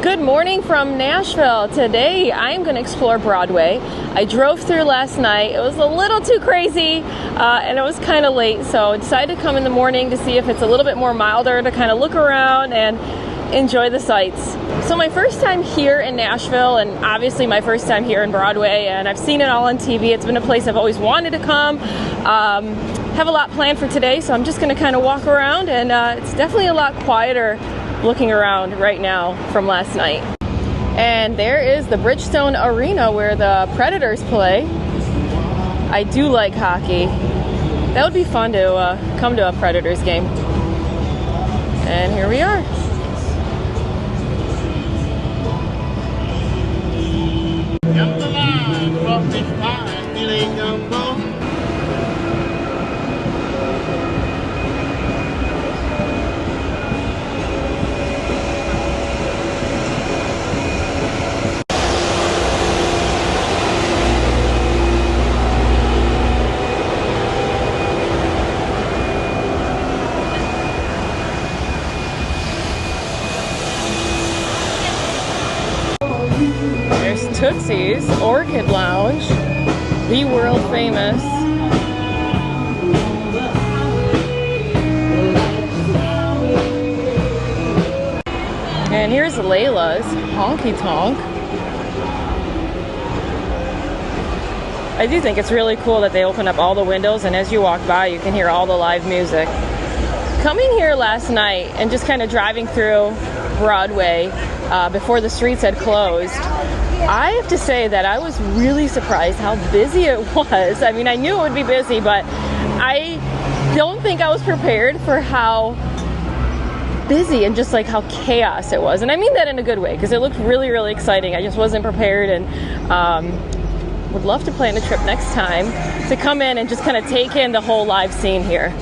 Good morning from Nashville. Today I'm going to explore Broadway. I drove through last night. It was a little too crazy and it was kind of late, so I decided to come in the morning to see if it's a little bit more milder to kind of look around and enjoy the sights. So my first time here in Nashville, and obviously my first time here in Broadway, and I've seen it all on TV. It's been a place I've always wanted to come. Have a lot planned for today, so I'm just going to kind of walk around, and it's definitely a lot quieter looking around right now from last night. And there is the Bridgestone Arena where the Predators play. I do like hockey. That would be fun to come to a Predators game. And here we are. Tootsie's Orchid Lounge, the world famous. And here's Layla's Honky Tonk. I do think it's really cool that they open up all the windows, and as you walk by you can hear all the live music. Coming here last night and just kind of driving through Broadway before the streets had closed, I have to say that I was really surprised how busy it was. I mean, I knew it would be busy, but I don't think I was prepared for how busy and just like how chaos it was. And I mean that in a good way, because it looked really, really exciting. I just wasn't prepared, and would love to plan a trip next time to come in and just kind of take in the whole live scene here.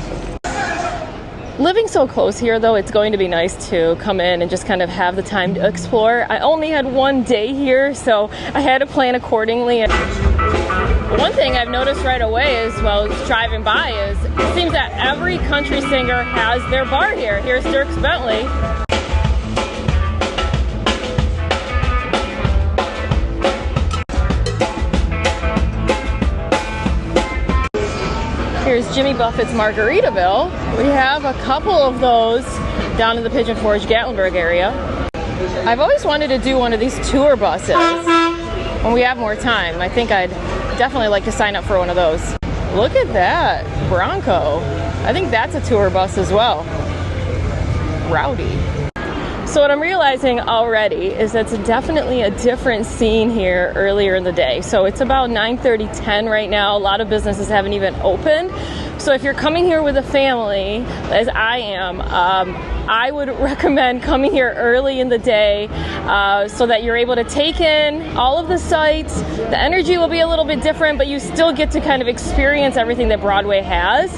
Living so close here, though, it's going to be nice to come in and just kind of have the time to explore. I only had one day here, so I had to plan accordingly. And one thing I've noticed right away is, while driving by, is it seems that every country singer has their bar here. Here's Dierks Bentley. Here's Jimmy Buffett's Margaritaville. We have a couple of those down in the Pigeon Forge, Gatlinburg area. I've always wanted to do one of these tour buses when we have more time. I think I'd definitely like to sign up for one of those. Look at that Bronco. I think that's a tour bus as well. Rowdy. So what I'm realizing already is that's definitely a different scene here earlier in the day. So it's about 9:30, 10 right now. A lot of businesses haven't even opened. So if you're coming here with a family, as I am, I would recommend coming here early in the day so that you're able to take in all of the sights. The energy will be a little bit different, but you still get to kind of experience everything that Broadway has.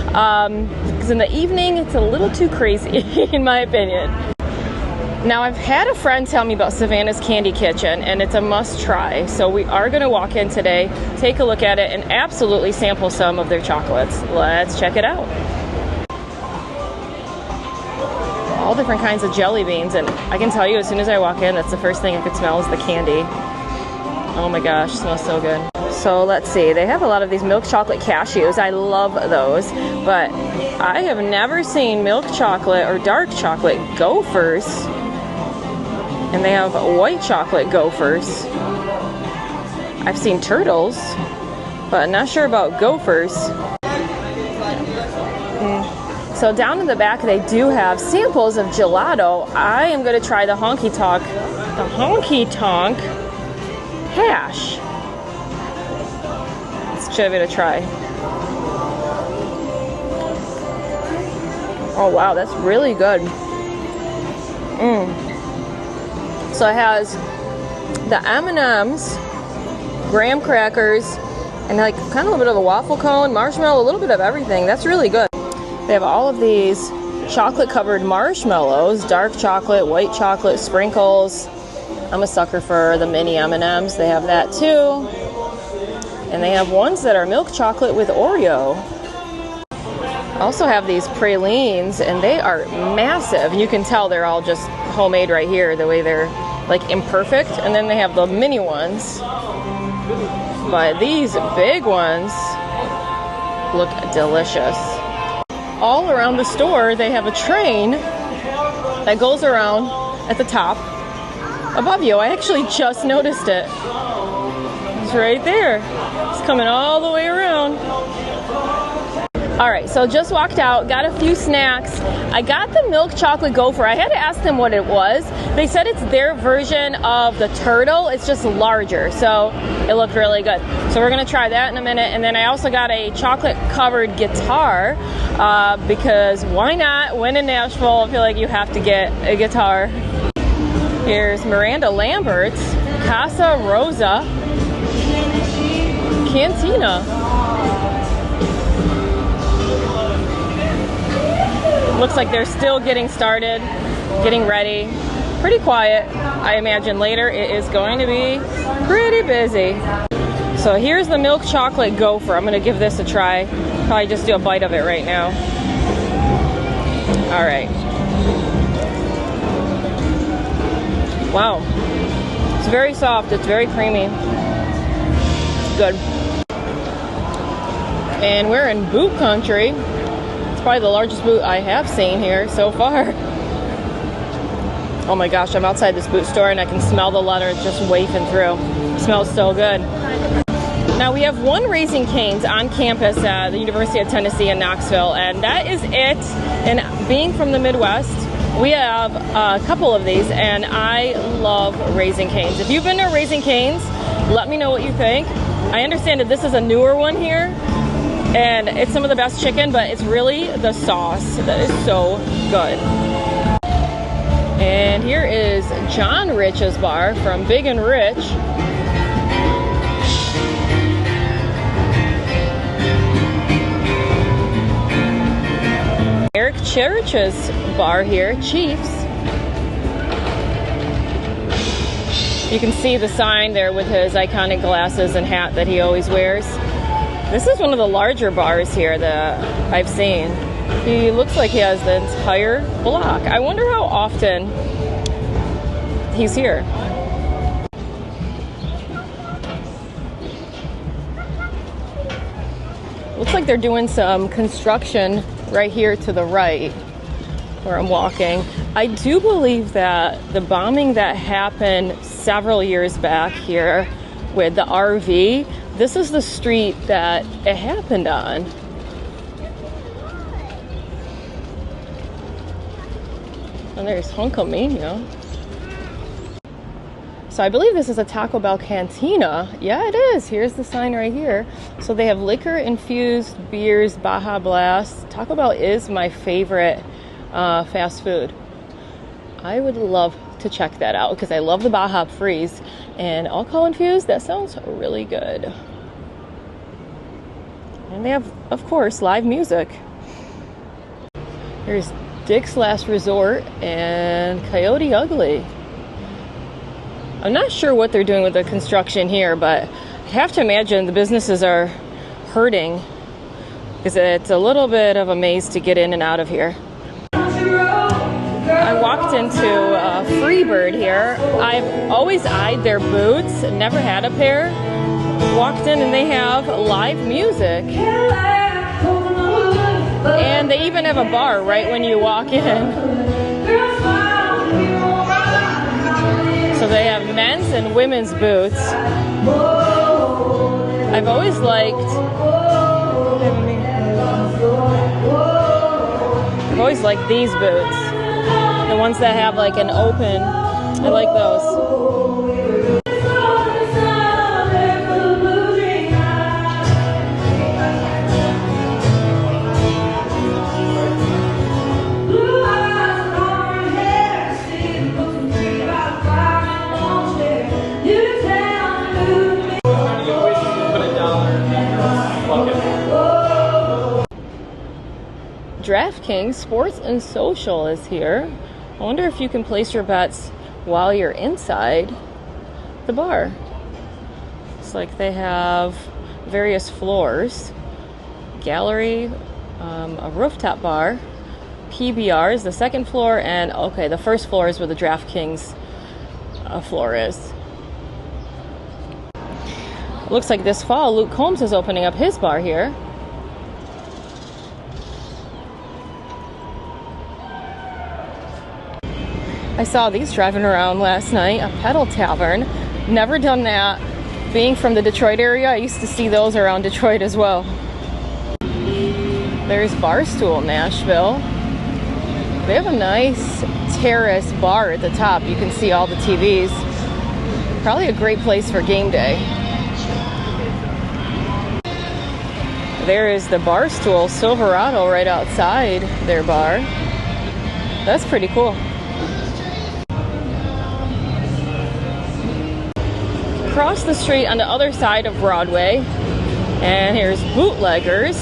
Because in the evening, it's a little too crazy, in my opinion. Now, I've had a friend tell me about Savannah's Candy Kitchen, and it's a must try. So we are going to walk in today, take a look at it, and absolutely sample some of their chocolates. Let's check it out. All different kinds of jelly beans, and I can tell you, as soon as I walk in, that's the first thing I could smell is the candy. Oh my gosh, smells so good. So let's see, they have a lot of these milk chocolate cashews. I love those, but I have never seen milk chocolate or dark chocolate Gophers. And they have white chocolate Gophers. I've seen turtles, but I'm not sure about Gophers. So down in the back, they do have samples of gelato. I am going to try the Honky Tonk hash. Let's give it a try. Oh wow, that's really good. So it has the M&M's, graham crackers, and like kind of a bit of a waffle cone, marshmallow, a little bit of everything. That's really good. They have all of these chocolate covered marshmallows, dark chocolate, white chocolate, sprinkles. I'm a sucker for the mini M&M's. They have that too. And they have ones that are milk chocolate with Oreo. Also have these pralines, and they are massive. You can tell they're all just homemade right here, the way they're like imperfect, and then they have the mini ones. But these big ones look delicious. All around the store, they have a train that goes around at the top above you. I actually just noticed it. It's right there. It's coming all the way around. All right, so just walked out, got a few snacks. I got the milk chocolate gopher. I had to ask them what it was. They said it's their version of the turtle. It's just larger, so it looked really good. So we're gonna try that in a minute. And then I also got a chocolate covered guitar because why not? When in Nashville, I feel like you have to get a guitar. Here's Miranda Lambert's Casa Rosa Cantina. Looks like they're still getting started, getting ready. Pretty quiet. I imagine later it is going to be pretty busy. So here's the milk chocolate gopher. I'm gonna give this a try. Probably just do a bite of it right now. All right. Wow. It's very soft, it's very creamy. It's good. And we're in boot country. It's probably the largest boot I have seen here so far. Oh my gosh, I'm outside this boot store and I can smell the leather just wafting through. It smells so good. Now we have one Raising Cane's on campus at the University of Tennessee in Knoxville, and that is it. And being from the Midwest, we have a couple of these, and I love Raising Cane's. If you've been to Raising Cane's, let me know what you think. I understand that this is a newer one here, and it's some of the best chicken, but it's really the sauce that is so good. And here is John Rich's bar from Big and Rich. Eric Cherich's bar here, Chiefs. You can see the sign there with his iconic glasses and hat that he always wears. This is one of the larger bars here that I've seen. He looks like he has the entire block. I wonder how often he's here. Looks like they're doing some construction right here to the right where I'm walking. I do believe that the bombing that happened several years back here with the RV, this is the street that it happened on. And there's Hunkamania. So I believe this is a Taco Bell cantina. Yeah, it is. Here's the sign right here. So they have liquor-infused beers, Baja Blast. Taco Bell is my favorite fast food. I would love to check that out because I love the Baja Freeze. And alcohol-infused, that sounds really good. And they have, of course, live music. Here's Dick's Last Resort and Coyote Ugly. I'm not sure what they're doing with the construction here, but I have to imagine the businesses are hurting because it's a little bit of a maze to get in and out of here. I walked into Freebird here. I've always eyed their boots, never had a pair. Walked in and they have live music. And they even have a bar right when you walk in. So they have men's and women's boots. I've always liked these boots. The ones that have like an open, I like those. DraftKings Sports and Social is here. I wonder if you can place your bets while you're inside the bar. It's like they have various floors. Gallery, a rooftop bar, PBR is the second floor, and okay, the first floor is where the DraftKings floor is. Looks like this fall Luke Combs is opening up his bar here. I saw these driving around last night, a pedal tavern. Never done that. Being from the Detroit area, I used to see those around Detroit as well. There's Barstool Nashville. They have a nice terrace bar at the top. You can see all the TVs. Probably a great place for game day. There is the Barstool Silverado right outside their bar. That's pretty cool. Across the street on the other side of Broadway, and here's Bootleggers.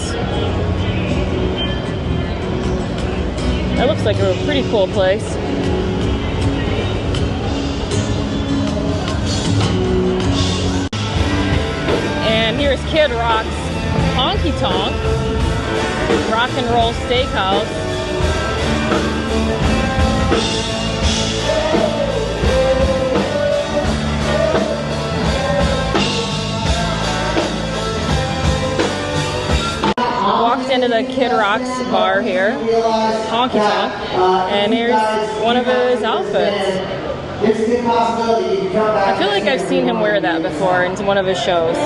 That looks like a pretty cool place. And here's Kid Rock's Honky Tonk, Rock and Roll Steakhouse. Walked into the Kid Rock's bar here, Honky Tonk, and here's one of his outfits. I feel like I've seen him wear that before in one of his shows.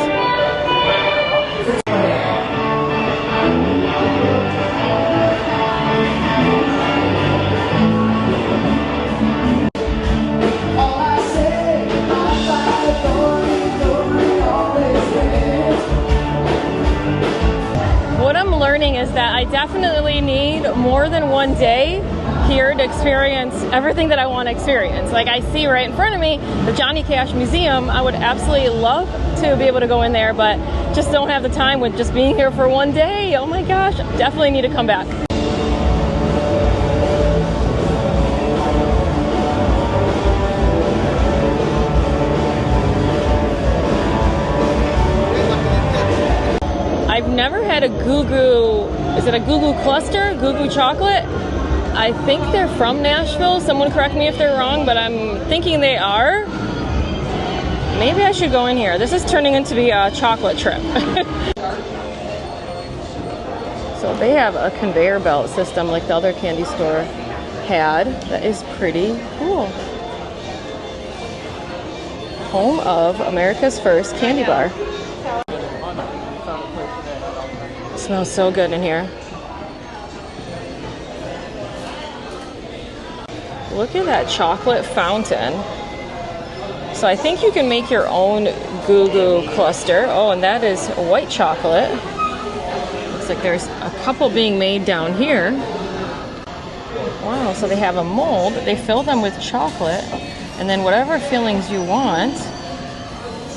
Is that I definitely need more than one day here to experience everything that I want to experience. Like I see right in front of me, the Johnny Cash Museum. I would absolutely love to be able to go in there, but just don't have the time with just being here for one day. Oh my gosh, definitely need to come back. I've never had a Goo Goo, is it a Goo Goo Cluster? Goo Goo chocolate? I think they're from Nashville. Someone correct me if they're wrong, but I'm thinking they are. Maybe I should go in here. This is turning into be a chocolate trip. So they have a conveyor belt system like the other candy store had. That is pretty cool. Home of America's first candy bar. Smells so good in here. Look at that chocolate fountain. So I think you can make your own Goo Goo Cluster. Oh, and that is white chocolate. Looks like there's a couple being made down here. Wow, so they have a mold. They fill them with chocolate, and then whatever fillings you want,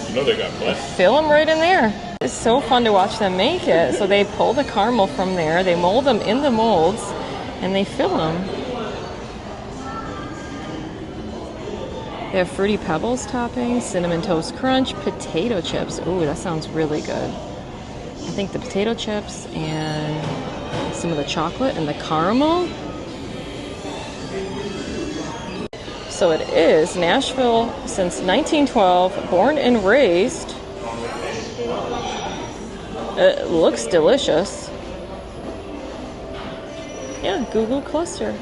you know they got plenty. Fill them right in there. It's so fun to watch them make it. So they pull the caramel from there, they mold them in the molds, and they fill them. They have Fruity Pebbles topping, Cinnamon Toast Crunch, potato chips. Ooh, that sounds really good. I think the potato chips and some of the chocolate and the caramel. So it is Nashville since 1912, born and raised. It looks delicious. Yeah, Goo Goo Cluster.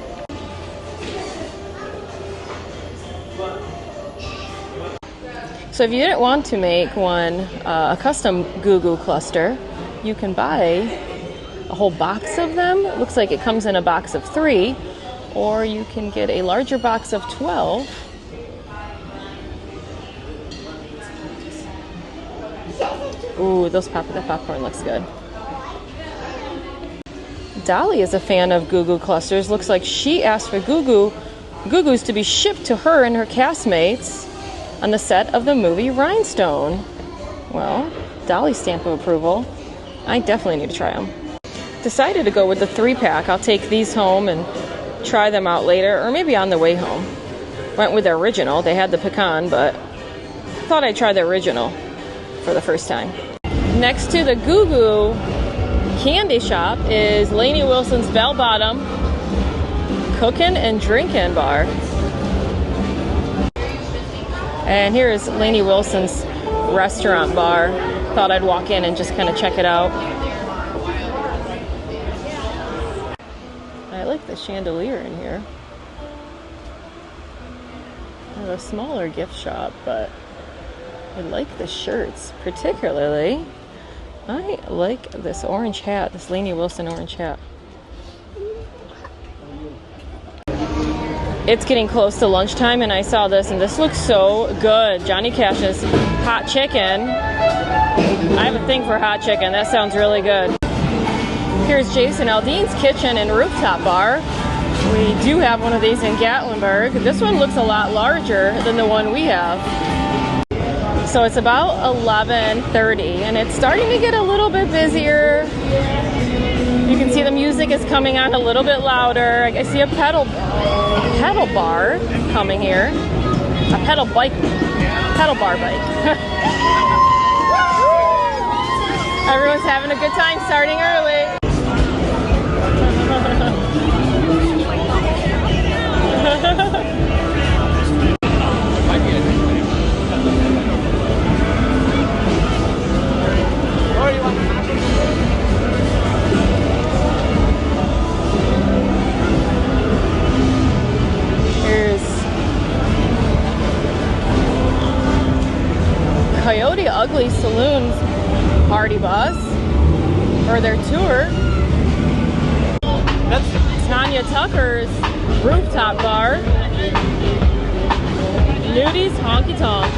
So if you didn't want to make one, a custom Goo Goo Cluster, you can buy a whole box of them. It looks like it comes in a box of 3, or you can get a larger box of 12. Ooh, that popcorn looks good. Dolly is a fan of Goo Goo Clusters. Looks like she asked for Goo Goos to be shipped to her and her castmates on the set of the movie Rhinestone. Well, Dolly's stamp of approval. I definitely need to try them. Decided to go with the 3-pack. I'll take these home and try them out later, or maybe on the way home. Went with the original. They had the pecan, but thought I'd try the original for the first time. Next to the Goo Goo candy shop is Lainey Wilson's Bell Bottom Cookin' and Drinkin' Bar. And here is Lainey Wilson's restaurant bar. Thought I'd walk in and just kind of check it out. I like the chandelier in here. I have a smaller gift shop, but I like the shirts particularly. I like this orange hat, this Lainey Wilson orange hat. It's getting close to lunchtime and I saw this and this looks so good. Johnny Cash's hot chicken. I have a thing for hot chicken. That sounds really good. Here's Jason Aldean's Kitchen and Rooftop Bar. We do have one of these in Gatlinburg. This one looks a lot larger than the one we have. So it's about 11:30 and it's starting to get a little bit busier. You can see the music is coming on a little bit louder. I see a pedal bar coming here. A pedal bar bike. Everyone's having a good time starting early. Coyote Ugly Saloon's party bus, or their tour. That's Tanya Tucker's rooftop bar. Nudie's Honky Tonk.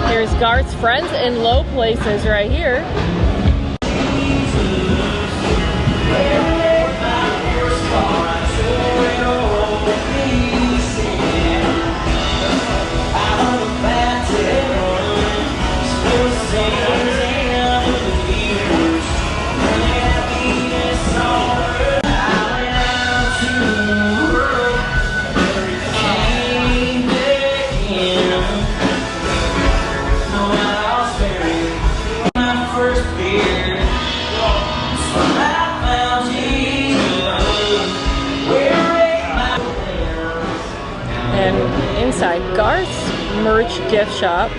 Here's Garth's Friends in Low Places right here. Inside Garth's merch gift shop.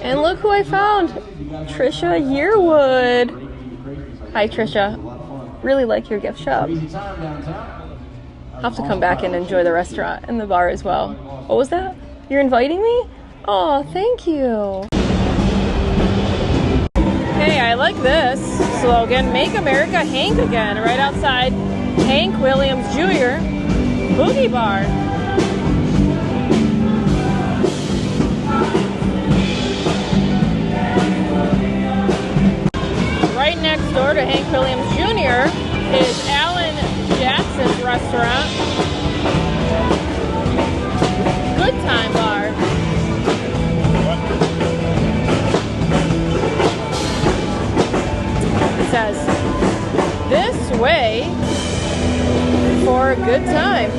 And look who I found! Trisha Yearwood. Hi Trisha. Really like your gift shop. I'll have to come back and enjoy the restaurant and the bar as well. What was that? You're inviting me? Oh, thank you. Hey, I like this slogan, Make America Hank Again, right outside Hank Williams Jr. Boogie Bar. Right next door to Hank Williams Jr. is Alan Jackson's restaurant. Good Time Bar. It says, this way for a good time.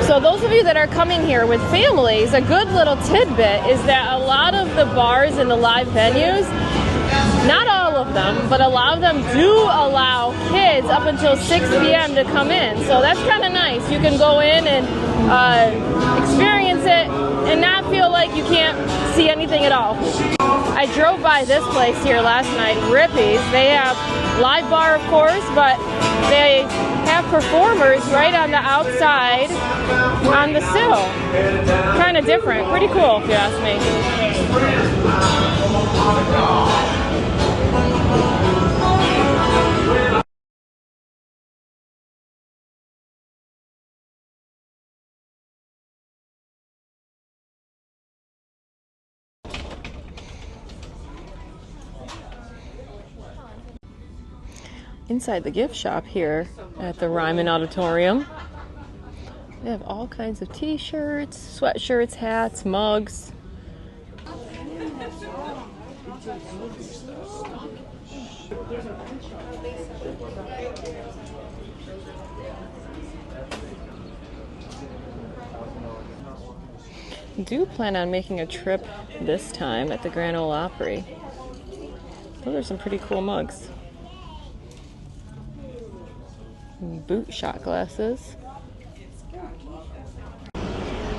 So those of you that are coming here with families, a good little tidbit is that a lot of the bars and the live venues, not all of them, but a lot of them do allow kids up until 6 p.m. to come in. So that's kind of nice. You can go in and experience it and not feel like you can't see anything at all. I drove by this place here last night, Rippy's. They have live bar, of course, but they have performers right on the outside on the sill. Kind of different. Pretty cool, if you ask me. Inside the gift shop here at the Ryman Auditorium, they have all kinds of t-shirts, sweatshirts, hats, mugs. Do plan on making a trip this time at the Grand Ole Opry. Those are some pretty cool mugs. Boot shot glasses.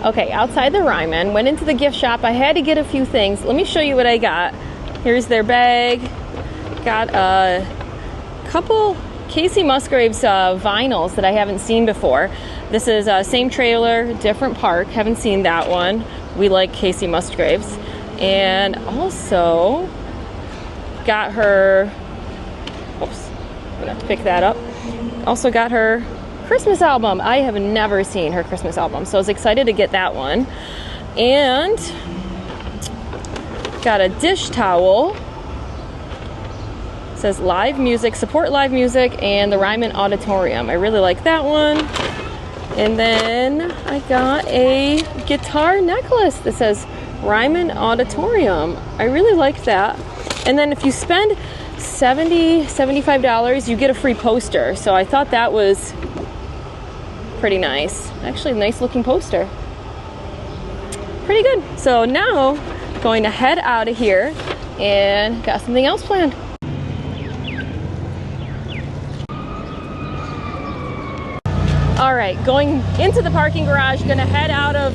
Okay, outside the Ryman, went into the gift shop. I had to get a few things. Let me show you what I got. Here's their bag. Got a couple Casey Musgraves vinyls that I haven't seen before. This is same trailer, different park. Haven't seen that one. We like Casey Musgraves. And also got her, oops, I'm gonna pick that up. Also got her Christmas album. I have never seen her Christmas album, so I was excited to get that one. And got a dish towel. It says live music, support live music, and the Ryman Auditorium. I really like that one. And then I got a guitar necklace that says Ryman Auditorium. I really like that. And then if you spend $75, you get a free poster. So I thought that was pretty nice. Actually, a nice looking poster. Pretty good. So now, going to head out of here and got something else planned. All right, going into the parking garage, gonna head out of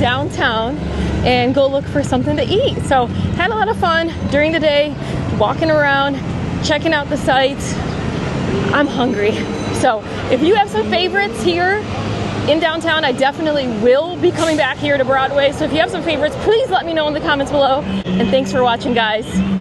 downtown and go look for something to eat. So had a lot of fun during the day, walking around, checking out the sights. I'm hungry. So if you have some favorites here in downtown, I definitely will be coming back here to Broadway. So if you have some favorites, please let me know in the comments below. And thanks for watching, guys.